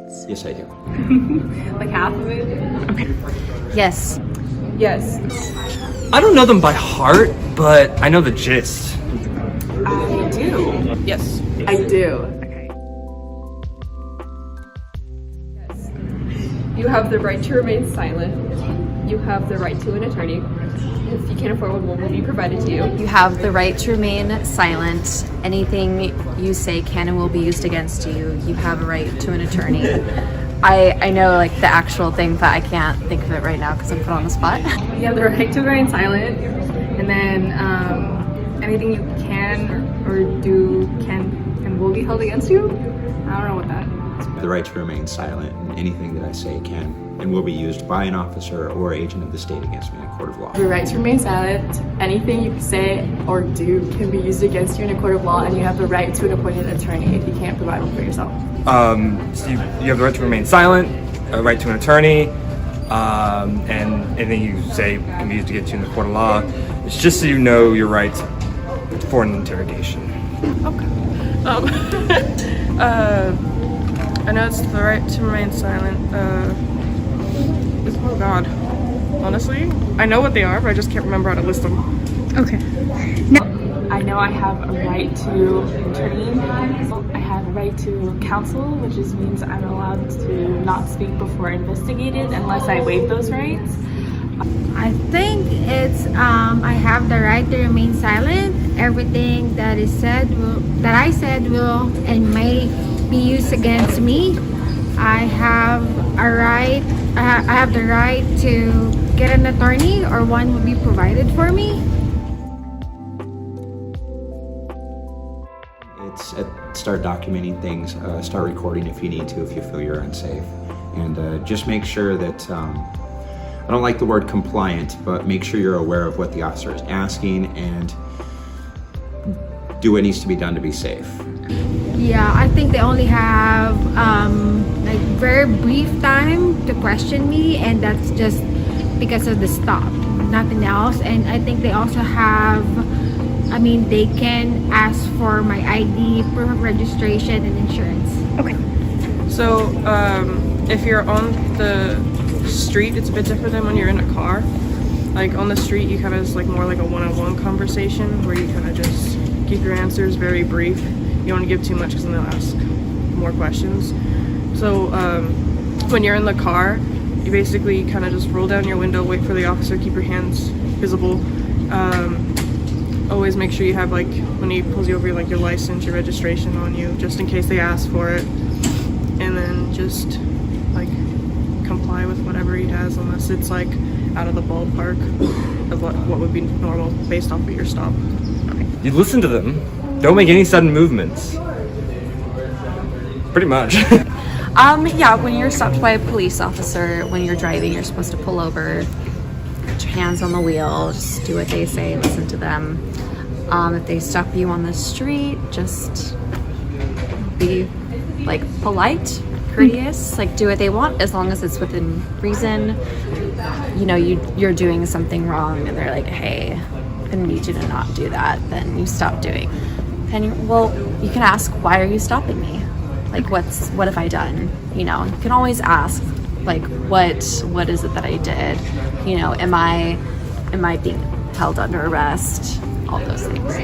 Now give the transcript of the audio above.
rights? Yes, I do. Like half of it? Okay. Yes. Yes. I don't know them by heart, but I know the gist. I do. Yes. I do. Okay. Yes. You have the right to remain silent. You have the right to an attorney. If you can't afford one will be provided to you. You have the right to remain silent. Anything you say can and will be used against you. You have a right to an attorney. I know like the actual thing, but I can't think of it right now because I'm put on the spot. You have the right to remain silent, and then anything you can or do can and will be held against you. I don't know what that is. The right to remain silent, and anything that I say can and will be used by an officer or agent of the state against me in a court of law. The right to remain silent. Anything you say or do can be used against you in a court of law, and you have the right to an appointed attorney if you can't provide one for yourself. So you have the right to remain silent, a right to an attorney, and anything you say can be used to get you in the court of law. It's just so you know your rights for an interrogation. Okay. I know it's the right to remain silent. Oh God. Honestly, I know what they are, but I just can't remember how to list them. Okay. I know I have a right to attorney. I have a right to counsel, which just means I'm allowed to not speak before investigated unless I waive those rights. I think it's I have the right to remain silent. Everything that is said that I said will and may be used against me. I have a right. I have the right to get an attorney, or one will be provided for me. It's start documenting things, start recording if you need to, if you feel you're unsafe. And just make sure that, I don't like the word compliant, but make sure you're aware of what the officer is asking and do what needs to be done to be safe. Yeah, I think they only have like very brief time to question me, and that's just because of the stop, nothing else. And I think they also have, I mean, they can ask for my ID, proof of registration, and insurance. Okay. So, if you're on the street, it's a bit different than when you're in a car. Like on the street, you kind of, it's like more like a one-on-one conversation where you kind of just keep your answers very brief. You don't want to give too much because then they'll ask more questions. So when you're in the car, you basically kind of just roll down your window, wait for the officer, keep your hands visible. Always make sure you have, like, when he pulls you over, like your license, your registration on you, just in case they ask for it. And then just like comply with whatever he has, unless it's like out of the ballpark of what would be normal based off of your stop. You listen to them. Don't make any sudden movements. Pretty much. Yeah, when you're stopped by a police officer, when you're driving, you're supposed to pull over, put your hands on the wheel, just do what they say, listen to them. If they stop you on the street, just be like polite, courteous, like do what they want as long as it's within reason. You know, you're doing something wrong and they're like, hey, I need you to not do that, then you stop doing. And you can ask, why are you stopping me? Like, what have I done? You know, you can always ask, like, what is it that I did? You know, am I being held under arrest? All those things.